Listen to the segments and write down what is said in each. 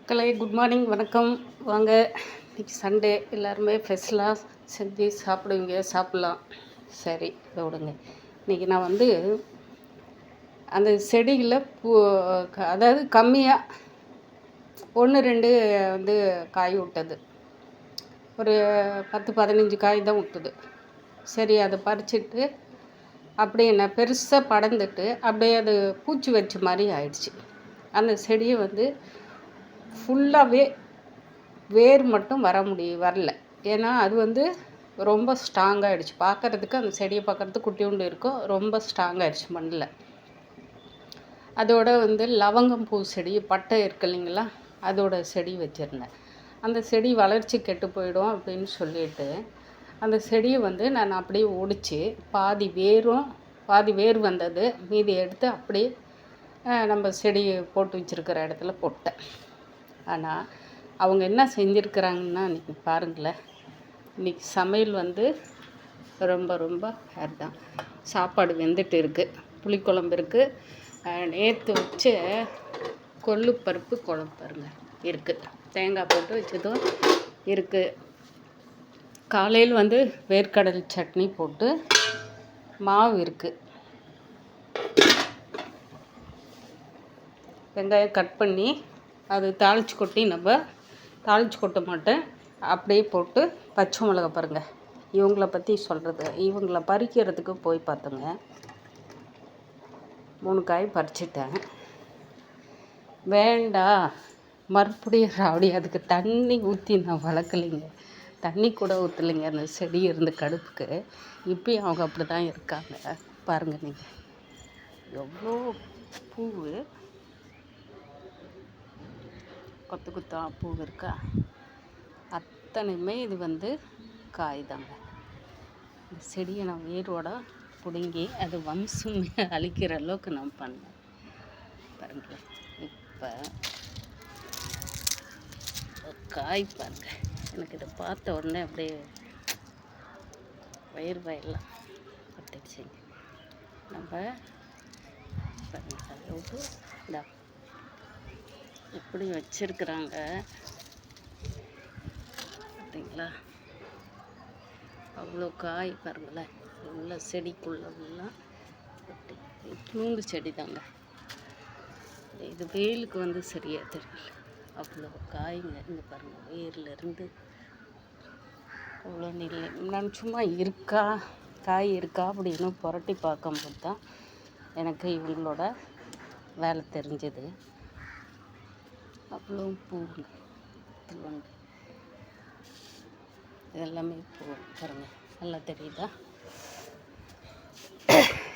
மக்களே good morning, வணக்கம். வாங்க, இன்றைக்கி சண்டே, எல்லாருமே ஸ்பெஷலாக செஞ்சு சாப்பிடுவீங்க, சாப்பிட்லாம். சரி, இதை விடுங்க. இன்றைக்கி நான் அந்த செடியில் அதாவது கம்மியாக 1-2 காய் விட்டது. ஒரு 10-15 காய் தான் விட்டுது. சரி, அதை பறிச்சுட்டு அப்படியே நான் பெருசாக படர்ந்துட்டு அப்படியே அது பூச்சி வச்ச மாதிரி ஆயிடுச்சு. அந்த செடியை ஃபுல்லாகவே வேர் மட்டும் வரல. ஏன்னா அது ரொம்ப ஸ்ட்ராங்காகிடுச்சு. பார்க்குறதுக்கு அந்த செடியை பார்க்குறதுக்கு குட்டியுண்டு இருக்கும், ரொம்ப ஸ்ட்ராங்காகிடுச்சு மண்ணில். அதோட லவங்கம் பூ செடி, பட்டை இருக்கு இல்லைங்களா, அதோட செடி வச்சுருந்தேன். அந்த செடி வளர்ச்சி கெட்டு போயிடும் அப்படின்னு சொல்லிட்டு அந்த செடியை நான் அப்படியே ஒடிச்சு பாதி வேர் வந்தது, மீதி எடுத்து அப்படியே நம்ம செடி போட்டு வச்சுருக்கிற இடத்துல போட்டேன். ஆனால் அவங்க என்ன செஞ்சுருக்குறாங்கன்னா, இன்றைக்கி பாருங்களேன். இன்றைக்கி சமையல் ரொம்ப ரொம்ப ஹேர் தான். சாப்பாடு வெந்துட்டு இருக்குது, புளிக்குழம்பு இருக்குது, நேற்று வச்ச கொள்ளுப்பருப்பு குழம்பு பாருங்க இருக்குது, தேங்காய் போட்டு வச்சதும் இருக்குது. காலையில் வேர்க்கடலை சட்னி போட்டு மாவு இருக்குது. வெங்காயம் கட் பண்ணி அது தாளித்து கொட்டி, நம்ம தாளித்து கொட்ட மாட்டேன், அப்படியே போட்டு பச்சை மிளகா பாருங்கள். இவங்கள பற்றி சொல்கிறது, இவங்கள பறிக்கிறதுக்கு போய் பார்த்தோங்க. 3 காய் பறிச்சிட்டேன். வேண்டாம், மறுபடியும் ராவடி, அதுக்கு தண்ணி ஊற்றி நான் வளர்க்கலைங்க, தண்ணி கூட ஊற்றலைங்க அந்த செடி இருந்த கடுப்புக்கு. இப்பயும் அவங்க அப்படி தான் இருக்காங்க. பாருங்கள் நீங்கள், எவ்வளோ பூ, கொத்து கொத்தா பூ இருக்கா, அத்தனையுமே இது காய் தாங்க. இந்த செடியை நான் வேரோட பிடுங்கி அது வம்சமே அழிக்கிற அளவுக்கு நான் பண்ணேன் பாருங்க. இப்போ காய் பாருங்க, எனக்கு இதை பார்த்த உடனே அப்படியே வயல்லாம் பட்டுச்சுங்க. நம்ம பாருங்க, இந்த இப்படி வச்சிருக்கிறாங்க பார்த்தீங்களா, அவ்வளோ காய் பாருங்களேன். உள்ள செடிக்குள்ளெல்லாம் இவ்வளோண்டு செடி தாங்க. இது வெயிலுக்கு சரியாக தெரியல, அவ்வளோ காய்ங்க. இங்கே பாருங்கள், வேர்லேருந்து அவ்வளோ நெல். நான் சும்மா காய் இருக்கா அப்படின்னு புரட்டி பார்க்கும்போது தான் எனக்கு இவங்களோட வேலை தெரிஞ்சது. அவ்வளோ பூங்க, துவண்டு இதெல்லாமே பூ பாருங்க, நல்லா தெரியுதா.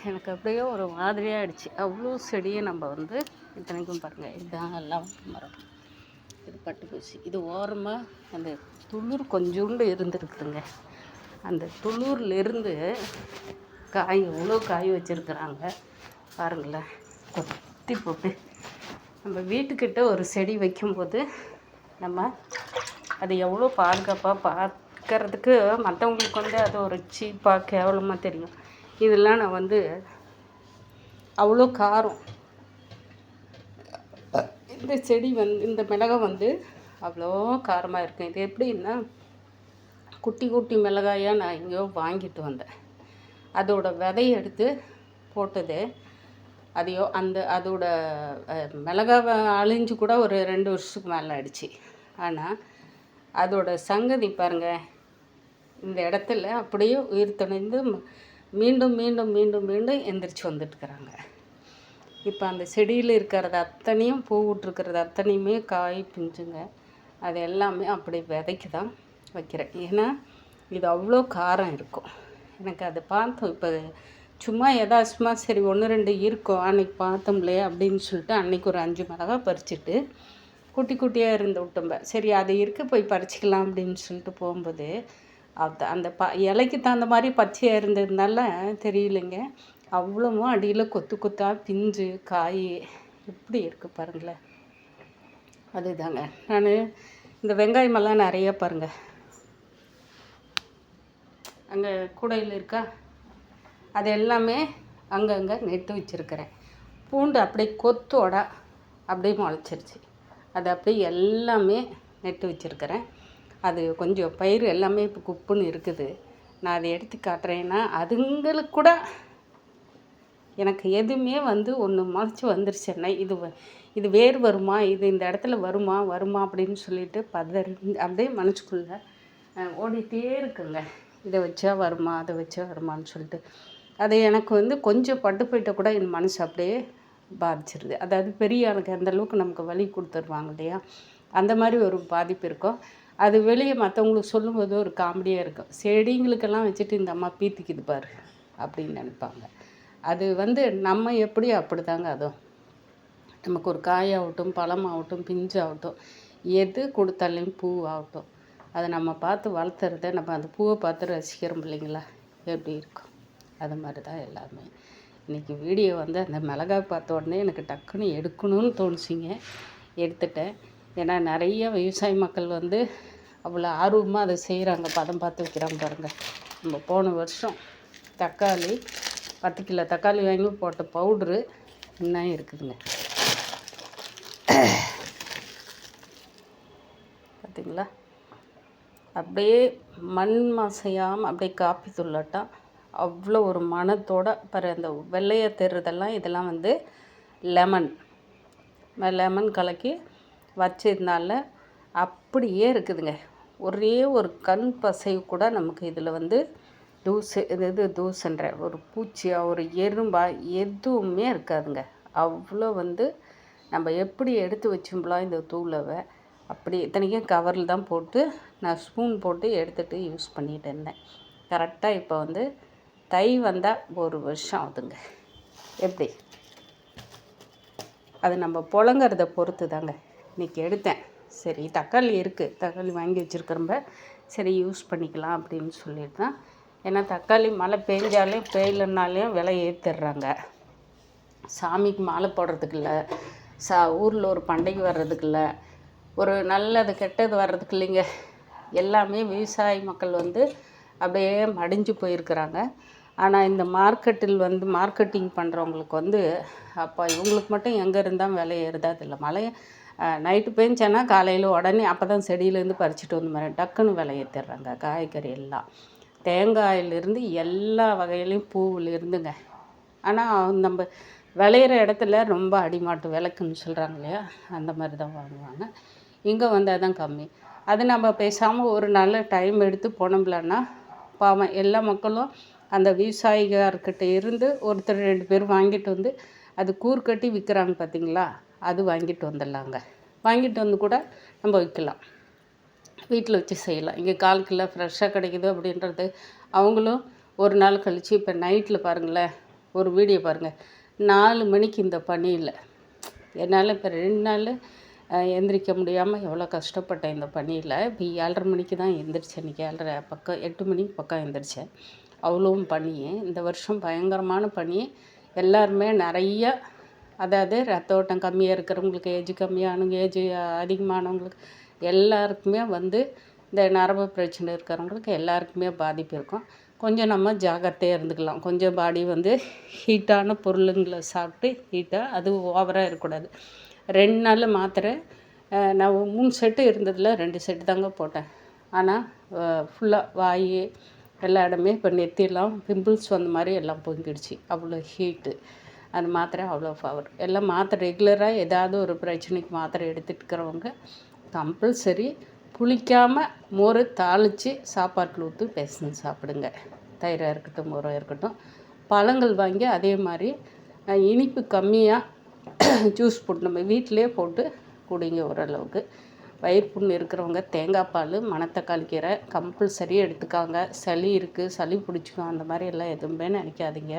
எனக்கு அப்படியே ஒரு மாதிரியாக ஆகிடுச்சு. அவ்வளோ செடியை நம்ம இத்தனைக்கும் பாருங்கள். இதுதான் எல்லாம் மரம், இது பட்டுப்பூசி. இது ஓரமாக அந்த துளிர் கொஞ்சோண்டு இருந்துருக்குதுங்க. அந்த துளிர்லேருந்து காய் எவ்வளோ காய் வச்சுருக்குறாங்க பாருங்களேன். கொத்தி போட்டு நம்ம வீட்டுக்கிட்ட ஒரு செடி வைக்கும்போது நம்ம அது எவ்வளோ பாதுகாப்பாக பார்க்கறதுக்கு மற்றவங்களுக்கு அது ஒரு சீப்பாக கேவலமாக தெரியும். இதெல்லாம் நான் அவ்வளோ காரம். இந்த செடி இந்த மிளகாய் அவ்வளோ காரமாக இருக்கும். இது எப்படின்னா, குட்டி குட்டி மிளகாயாக நான் எங்கேயோ வாங்கிட்டு வந்தேன். அதோட விதையை எடுத்து போட்டது. அதோட மிளகாவை அழிஞ்சு கூட ஒரு 2 வருஷத்துக்கு மேலே ஆயிடுச்சு. ஆனால் அதோட சங்கதி பாருங்கள், இந்த இடத்துல அப்படியே உயிர் துணைந்து மீண்டும் மீண்டும் மீண்டும் மீண்டும் எந்திரிச்சு வந்துட்டுருக்குறாங்க. இப்போ அந்த செடியில் இருக்கிறது அத்தனையும், பூ விட்டுருக்கிறது அத்தனையுமே காய் பிஞ்சுங்க. அது எல்லாமே அப்படி விதைக்கு தான் வைக்கிறேன். ஏன்னா இது அவ்வளோ காரம் இருக்கும். எனக்கு அதை பார்த்தோம், இப்போ சும்மா சும்மா சரி 1-2 இருக்கும் அன்றைக்கி பார்த்தோம்லே அப்படின்னு சொல்லிட்டு அன்றைக்கி ஒரு 5 மிளகாய் பறிச்சுட்டு குட்டி குட்டியாக இருந்து விட்டோம்ப. சரி, அது போய் பறிச்சிக்கலாம் அப்படின்னு சொல்லிட்டு போகும்போது அந்த இலைக்கு தகுந்த மாதிரி பச்சையாக இருந்ததுனால தெரியலைங்க, அவ்வளோவும் அடியில் கொத்து கொத்தாக பிஞ்சு காய் எப்படி இருக்குது பாருங்களேன். அதுதாங்க நான் இந்த வெங்காயமெல்லாம் நிறைய பாருங்கள் அங்கே கூடையில் இருக்கா, அது எல்லாமே அங்கங்கே நெட்டு வச்சுருக்கிறேன். பூண்டு அப்படியே கொத்தோட அப்படியே முளைச்சிருச்சு. அதை அப்படியே எல்லாமே நட்டு வச்சுருக்கிறேன். அது கொஞ்சம் பயிர் எல்லாமே இப்போ குப்புன்னு இருக்குது. நான் அதை எடுத்து காட்டுறேன்னா அதுங்களுக்கு கூட எனக்கு எதுவுமே ஒன்று முளைச்சி வந்துருச்சுன்னா இது வேர் வருமா, இது இந்த இடத்துல வருமா அப்படின்னு சொல்லிட்டு அப்படியே மனசுக்குள்ளே ஓடிட்டே இருக்குங்க. இதை வச்சா வருமா, அதை வச்சா வருமானு சொல்லிட்டு அது எனக்கு கொஞ்சம் பட்டு போயிட்ட கூட என் மனசு அப்படியே பாதிச்சிருது. அதாவது பெரிய ஆளுக்கு அந்தளவுக்கு நமக்கு வலி கொடுத்துருவாங்க இல்லையா, அந்த மாதிரி ஒரு பாதிப்பு இருக்கும். அது வெளியே மற்றவங்களுக்கு சொல்லும்போது ஒரு காமெடியாக இருக்கும். செடிங்களுக்கெல்லாம் வச்சுட்டு இந்த அம்மா பீத்திக்குது பாரு அப்படின்னு நினைப்பாங்க. அது நம்ம எப்படி அப்படிதாங்க. அதுவும் நமக்கு ஒரு காயாகட்டும், பழமாகட்டும், பிஞ்சாகட்டும், எது கொடுத்தாலையும் பூவாகட்டும், அதை நம்ம பார்த்து வளர்த்துறத நம்ம அந்த பூவை பார்த்து ரசிக்கிறோம் இல்லைங்களா, எப்படி இருக்கும். அது மாதிரி தான் எல்லாமே. இன்றைக்கி வீடியோ அந்த மிளகாய் பார்த்த உடனே எனக்கு டக்குன்னு எடுக்கணும்னு தோணுச்சிங்க. எடுத்துட்டேன். ஏன்னா நிறைய விவசாய மக்கள் அவ்வளோ ஆர்வமாக அதை செய்கிறாங்க. பதம் பார்த்து வைக்கிறாங்க பாருங்கள். நம்ம போன வருஷம் தக்காளி 10 கிலோ தக்காளி வாங்கி போட்ட பவுட்ரு இன்னும் இருக்குதுங்க. பார்த்திங்களா, அப்படியே மண் மாசையாமல் அப்படியே காப்பி தூளாட்டம் அவ்வளோ ஒரு மணத்தோட பாரு. அந்த வெள்ளையை தெரிறதெல்லாம் இதெல்லாம் லெமன் கலக்கி வச்சதுனால அப்படியே இருக்குதுங்க. ஒரே ஒரு கண் பசைவு கூட நமக்கு இதில் தூசுன்ற ஒரு பூச்சியா ஒரு எறும்பா எதுவுமே இருக்காதுங்க. அவ்வளோ நம்ம எப்படி எடுத்து வச்சோம்லாம் இந்த தூளவை அப்படி இத்தனைக்கும் கவரில் தான் போட்டு நான் ஸ்பூன் போட்டு எடுத்துகிட்டு யூஸ் பண்ணிகிட்டு இருந்தேன். கரெக்டாக இப்போ தை வந்தால் 1 வருஷம் ஆகுதுங்க. எப்படி அது நம்ம புழங்கிறத பொறுத்து தாங்க. இன்றைக்கி எடுத்தேன். சரி, தக்காளி இருக்குது, தக்காளி வாங்கி வச்சுருக்கிறம்ப, சரி யூஸ் பண்ணிக்கலாம் அப்படின்னு சொல்லிட்டு தான். ஏன்னா தக்காளி மழை பெஞ்சாலையும் பெய்யலனாலையும் விலை ஏற்றிடுறாங்க. சாமிக்கு மாலை போடுறதுக்கு இல்லை, ஊரில் ஒரு பண்டிகை வர்றதுக்கு இல்லை, ஒரு நல்லது கெட்டது வர்றதுக்கு இல்லைங்க. எல்லாமே விவசாய மக்கள் அப்படியே மடிஞ்சு போயிருக்கிறாங்க. ஆனால் இந்த மார்க்கெட்டில் மார்க்கெட்டிங் பண்ணுறவங்களுக்கு அப்போ இவங்களுக்கு மட்டும் எங்கே இருந்தால் விலை ஏறுதா இல்லை. மழையை நைட்டு பெஞ்சேன்னா காலையில் உடனே அப்போ தான் செடியிலேருந்து பறிச்சுட்டு மாதிரி டக்குன்னு விலை ஏற்றிடுறாங்க. காய்கறி எல்லாம், தேங்காயிலிருந்து எல்லா வகையிலையும் பூவிலிருந்துங்க. ஆனால் நம்ம விளையிற இடத்துல ரொம்ப அடிமாட்டு விளக்குன்னு சொல்கிறாங்க இல்லையா, அந்த மாதிரி தான் வாங்குவாங்க. இங்கே அதான் கம்மி. அது நம்ம பேசாமல் ஒரு நல்ல டைம் எடுத்து போனோம்லன்னா பாவம் எல்லா மக்களும் அந்த விவசாயிகார்கிட்ட இருந்து ஒருத்தர் 2 பேர் வாங்கிட்டு அது கூறு கட்டி விற்கிறாங்க பார்த்திங்களா, அது வாங்கிட்டு வந்துடலாங்க. வாங்கிட்டு கூட நம்ம விற்கலாம், வீட்டில் வச்சு செய்யலாம். இங்கே 1/4 கிலோ ஃப்ரெஷ்ஷாக கிடைக்குது அப்படின்றது அவங்களும் ஒரு நாள் கழித்து. இப்போ நைட்டில் பாருங்களேன், ஒரு வீடியோ பாருங்கள், 4 மணிக்கு இந்த பனியில் என்னால் இப்போ 2 நாள் எந்திரிக்க முடியாமல் எவ்வளோ கஷ்டப்பட்டேன் இந்த பனியில். இப்போ 7:30 மணிக்கு தான் எந்திரிச்சேன். இன்றைக்கி 7:30 பக்கம் 8 மணிக்கு பக்கம் எந்திரிச்சேன். அவ்வளோவும் பனி. இந்த வருஷம் பயங்கரமான பனி. எல்லாருமே நிறைய, அதாவது ரத்த ஓட்டம் கம்மியாக இருக்கிறவங்களுக்கு, ஏஜ் கம்மியானவங்க, ஏஜ் அதிகமானவங்களுக்கு எல்லாருக்குமே இந்த நரம்பு பிரச்சனை இருக்கிறவங்களுக்கு எல்லாருக்குமே பாதிப்பு இருக்கும். கொஞ்சம் நம்ம ஜாக்கிரதையாக இருந்துக்கலாம். கொஞ்சம் பாடி ஹீட்டான பொருளுங்களை சாப்பிட்டு ஹீட்டாக அது ஓவராக இருக்கக்கூடாது. 2 நாள் மாத்திரை நான் 3 செட்டு இருந்ததில் 2 செட்டு தாங்க போட்டேன். ஆனால் ஃபுல்லாக வாய் எல்லா இடமே இப்போ நெத்தியெல்லாம் பிம்பிள்ஸ் வந்த மாதிரி எல்லாம் பொங்கிடுச்சு. அவ்வளோ ஹீட்டு. அந்த மாத்திரை அவ்வளோ பவர். எல்லாம் மாத்திரை ரெகுலராக ஏதாவது ஒரு பிரச்சனைக்கு மாத்திரை எடுத்துகிட்டு இருக்கிறவங்க கம்பல்சரி புளிக்காமல் மோரை தாளித்து சாப்பாட்டில் ஊற்றி பேசணும் சாப்பிடுங்க. தயிராக இருக்கட்டும், மோராக இருக்கட்டும். பழங்கள் வாங்கி அதே மாதிரி இனிப்பு கம்மியாக ஜூஸ் போட்டு நம்ம வீட்டிலே போட்டு குடிங்க. ஓரளவுக்கு வயிறு புண்ணு இருக்கிறவங்க தேங்காய் பால், மணத்தக்காளி கீரை கம்பல்சரி எடுத்துக்காங்க. சளி இருக்குது, சளி பிடிச்சிக்கும், அந்த மாதிரி எல்லாம் எதுவுமே நினைக்காதீங்க.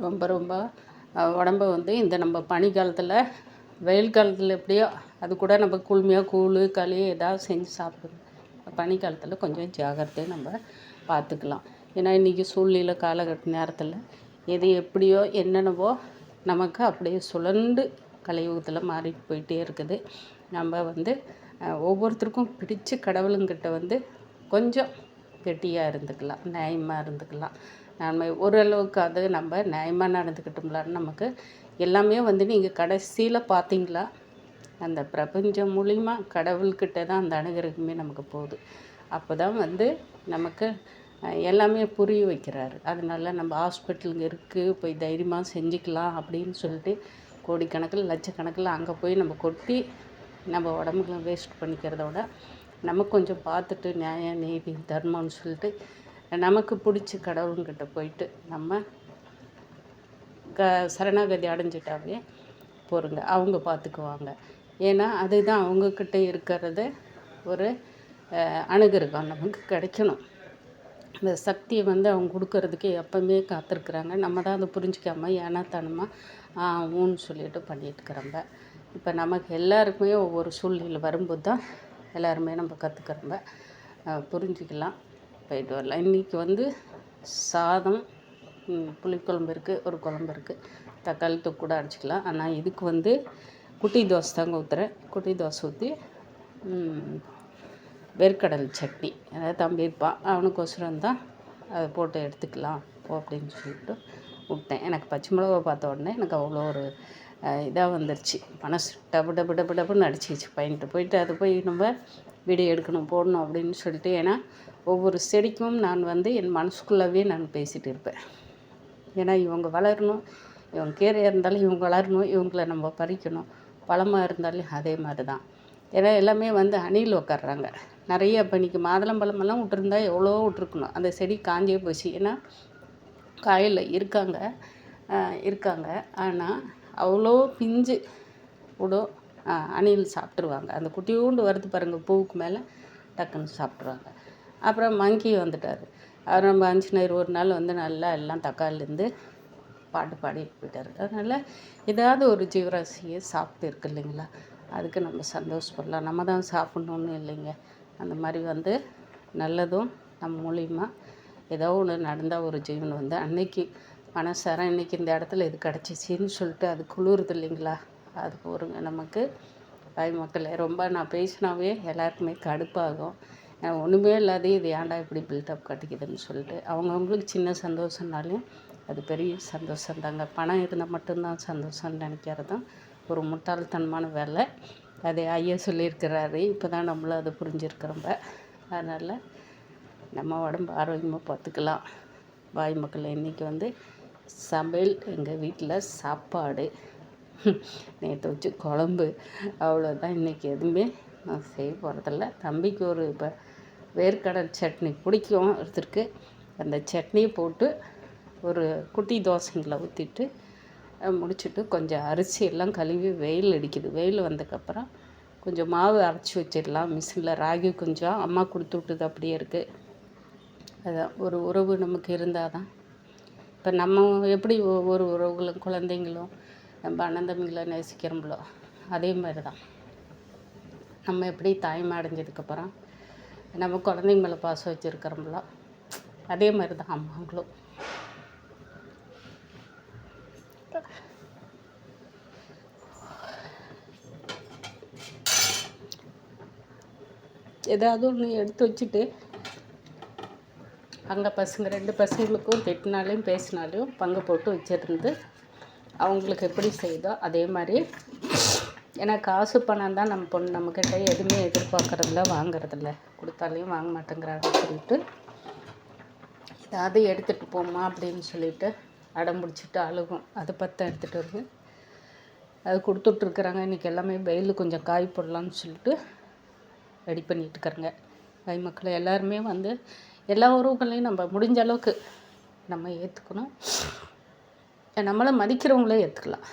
ரொம்ப ரொம்ப உடம்பை இந்த நம்ம பனி காலத்தில், வெயில் காலத்தில் எப்படியோ அது கூட நம்ம குளுமையாக கூழ் களி ஏதாவது செஞ்சு சாப்பிடுங்க. பனி காலத்தில் கொஞ்சம் ஜாகிரதையாக நம்ம பார்த்துக்கலாம். ஏன்னா இன்றைக்கி சூழ்நிலை காலகட்ட நேரத்தில் எது எப்படியோ என்னென்னவோ நமக்கு அப்படியே சுழண்டு கலியுகத்தில் மாறிட்டு போயிட்டே இருக்குது. நம்ம ஒவ்வொருத்தருக்கும் பிடிச்ச கடவுளுங்கிட்ட கொஞ்சம் கெட்டியாக இருந்துக்கலாம், நியாயமாக இருந்துக்கலாம். நம்ம ஓரளவுக்கு அது நம்ம நியாயமாக நடந்துக்கிட்டோம்லான்னு நமக்கு எல்லாமே நீங்கள் கடைசியில் பார்த்தீங்களா, அந்த பிரபஞ்சம் மூலிமா கடவுள்கிட்ட தான் அந்த அனுகிரகமே நமக்கு போகுது. அப்போ தான் வந்து நமக்கு எல்லாமே புரிய வைக்கிறாரு. அதனால நம்ம ஹாஸ்பிட்டலுங்க இருக்குது, போய் தைரியமாக செஞ்சுக்கலாம் அப்படின்னு சொல்லிட்டு கோடிக்கணக்கில் லட்சக்கணக்கில் அங்கே போய் நம்ம கொட்டி நம்ம உடம்புகளை வேஸ்ட் பண்ணிக்கிறத விட நமக்கு கொஞ்சம் பார்த்துட்டு நியாயம் நீதி தர்மம்னு சொல்லிட்டு நமக்கு பிடிச்ச கடவுள்கிட்ட போயிட்டு நம்ம சரணாகதி அடைஞ்சிட்டாவே போருங்க, அவங்க பார்த்துக்குவாங்க. ஏன்னா அதுதான் அவங்கக்கிட்ட இருக்கிறத ஒரு அனுகிரகம் நமக்கு கிடைக்கணும். இந்த சக்தியை வந்து அவங்க கொடுக்கறதுக்கு எப்பவுமே காத்திருக்குறாங்க. நம்ம தான் அதை புரிஞ்சிக்காமல் ஏனாத்தானமாக ஊன்னு சொல்லிட்டு பண்ணிட்டுருக்குறோம்ப. இப்போ நமக்கு எல்லாருக்குமே ஒவ்வொரு சூழ்நிலை வரும்போது தான் எல்லாருமே நம்ம கற்றுக்குறோம்ப, புரிஞ்சிக்கலாம். போயிட்டு வரலாம். இன்றைக்கி வந்து சாதம், புளிக்குழம்பு இருக்குது, ஒரு குழம்பு இருக்குது, தக்காளி தொக்கு கூட அடிச்சிக்கலாம். ஆனால் இதுக்கு வந்து குட்டி தோசை தாங்க ஊற்றுறேன். குட்டி தோசை ஊற்றி வேர்க்கடலை சட்னி, அதாவது தம்பி இருப்பான், அவனுக்கோசரம் தான் அதை போட்டு எடுத்துக்கலாம் அப்படின்னு சொல்லிட்டு விட்டேன். எனக்கு பச்சை மிளகா பார்த்த உடனே எனக்கு அவ்வளோ ஒரு இதாக வந்துருச்சு. மனசு டபு டபு டபு டபுன்னு அடிச்சிச்சு. பையன்ட்டு போயிட்டு அதை போய் நம்ம வீடியோ எடுக்கணும் போடணும் அப்படின்னு சொல்லிட்டு, ஏன்னா ஒவ்வொரு செடிக்கும் நான் வந்து என் மனசுக்குள்ளவே நான் பேசிகிட்டு இருப்பேன். ஏன்னா இவங்க வளரணும், இவங்க கீரையாக இருந்தாலும் இவங்க வளரணும், இவங்கள நம்ம பறிக்கணும். பழமாக இருந்தாலும் அதே மாதிரி தான். ஏன்னா எல்லாமே வந்து அணில் உட்காடுறாங்க நிறைய. இப்போ இன்றைக்கி மாதுளம்பழமெல்லாம் விட்டுருந்தா எவ்வளோ விட்ருக்கணும், அந்த செடி காஞ்சே போச்சு. ஏன்னா காயில் இருக்காங்க ஆனால் அவ்வளோ பிஞ்சு விடும், அணில் சாப்பிட்ருவாங்க. அந்த குட்டியூண்டு வருது பாருங்கள், பூவுக்கு மேலே டக்குன்னு சாப்பிட்ருவாங்க. அப்புறம் மங்கி வந்துட்டார். அவர் நம்ம ஆஞ்சநேயர் ஒரு நாள் வந்து நல்லா எல்லாம் தக்காளிலேருந்து பாட்டு பாடிட்டு போயிட்டார். அதனால் ஏதாவது ஒரு ஜீவராசியை சாப்பிட்டு இருக்கு இல்லைங்களா, அதுக்கு நம்ம சந்தோஷப்படலாம். நம்ம தான் சாப்பிட்ணுன்னு இல்லைங்க. அந்த மாதிரி வந்து நல்லதும் நம்ம மூலிமா ஏதோ ஒன்று நடந்தால் ஒரு ஜீவன் வந்து அன்னைக்கு மனசார இன்றைக்கி இந்த இடத்துல இது கிடச்சிச்சின்னு சொல்லிட்டு அது குளிருது இல்லைங்களா, அது போருங்க நமக்கு. தாய் மக்களே, ரொம்ப நான் பேசினாவே எல்லாருக்குமே கடுப்பாகும். ஒன்றுமே இல்லாதே இது ஏன்டா இப்படி பில்டப் கட்டிக்குதுன்னு சொல்லிட்டு அவங்கவுங்களுக்கு சின்ன சந்தோஷம்னாலையும் அது பெரிய சந்தோஷம் தாங்க. பணம் இருந்தால் மட்டும்தான் சந்தோஷம்னு நினைக்கிறது தான் ஒரு முட்டாள்தனமான வேலை. அதை ஐயா சொல்லியிருக்கிறாரு. இப்போ தான் நம்மளும் அதை புரிஞ்சுருக்கிறோம்ப. அதனால் நம்ம உடம்பு ஆரோக்கியமாக பார்த்துக்கலாம். வாய் மக்கள், இன்றைக்கி வந்து சமையல் எங்கள் வீட்டில் சாப்பாடு, நேற்று வச்சு குழம்பு, அவ்வளோதான். இன்றைக்கி எதுவுமே நான் செய்ய போகிறதில்ல. தம்பிக்கு ஒரு இப்போ வேர்க்கடலை சட்னி பிடிக்கும் ஒருத்தருக்கு. அந்த சட்னியை போட்டு ஒரு குட்டி தோசைங்களை ஊற்றிட்டு முடிச்சுட்டு கொஞ்சம் அரிசி எல்லாம் கழுவி வெயில் அடிக்குது. வெயில் வந்ததுக்கப்புறம் கொஞ்சம் மாவு அரைச்சி வச்சிடலாம் மிஷினில். ராகி கொஞ்சம் அம்மா கொடுத்து விட்டது அப்படியே இருக்குது. அதான் ஒரு உறவு நமக்கு இருந்தால் தான். இப்போ நம்ம எப்படி ஒவ்வொரு உறவுகளும் குழந்தைங்களும் நம்ம அண்ணன் தம்பிகளை நேசிக்கிறோம்களோ அதே மாதிரி தான் நம்ம எப்படி தாய்மை அடைஞ்சதுக்கப்புறம் நம்ம குழந்தைங்க மேலே பாசம் வச்சுருக்கிறோம்களோ அதே மாதிரி தான் அம்மாங்களும். ஏதாவது ஒன்று எடுத்து வச்சுட்டு அங்கே பசங்க 2 பசங்களுக்கும் திட்டினாலையும் பேசினாலையும் பங்கு போட்டு வச்சுருந்து அவங்களுக்கு எப்படி செய்தோ அதே மாதிரி. ஏன்னா காசு பணம் தான் நம்ம பொண்ணு நம்மக்கிட்ட எதுவுமே எதிர்பார்க்குறதில்ல, வாங்குறதில்ல. கொடுத்தாலையும் வாங்க மாட்டேங்கிறாங்கன்னு சொல்லிட்டு ஏதாவது எடுத்துகிட்டு போமா அப்படின்னு சொல்லிட்டு அடம் பிடிச்சிட்டு அழுகும். அதை பற்ற எடுத்துகிட்டு வருது. அது கொடுத்துட்ருக்குறாங்க. இன்றைக்கி எல்லாமே வெயில் கொஞ்சம் காய் போடலான்னு சொல்லிட்டு ரெடி பண்ணிட்டுருக்குறேங்க. தாய் மக்களை எல்லாருமே வந்து எல்லா உறவுகளையும் நம்ம முடிஞ்ச அளவுக்கு நம்ம ஏற்றுக்கணும். நம்மளை மதிக்கிறவங்களே ஏற்றுக்கலாம்.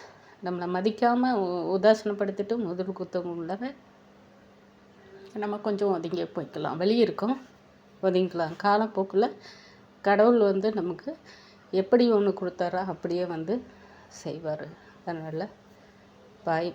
நம்மளை மதிக்காமல் உதாசனப்படுத்திட்டு முதல் குத்தவங்கள நம்ம கொஞ்சம் ஒதுங்கி போய்க்கலாம். வெளியே இருக்கோம், ஒதுங்கிக்கலாம். காலப்போக்கில் கடவுள் வந்து நமக்கு எப்படி ஒன்று கொடுத்தாரோ அப்படியே வந்து செய்வார். அதனால் பாய்.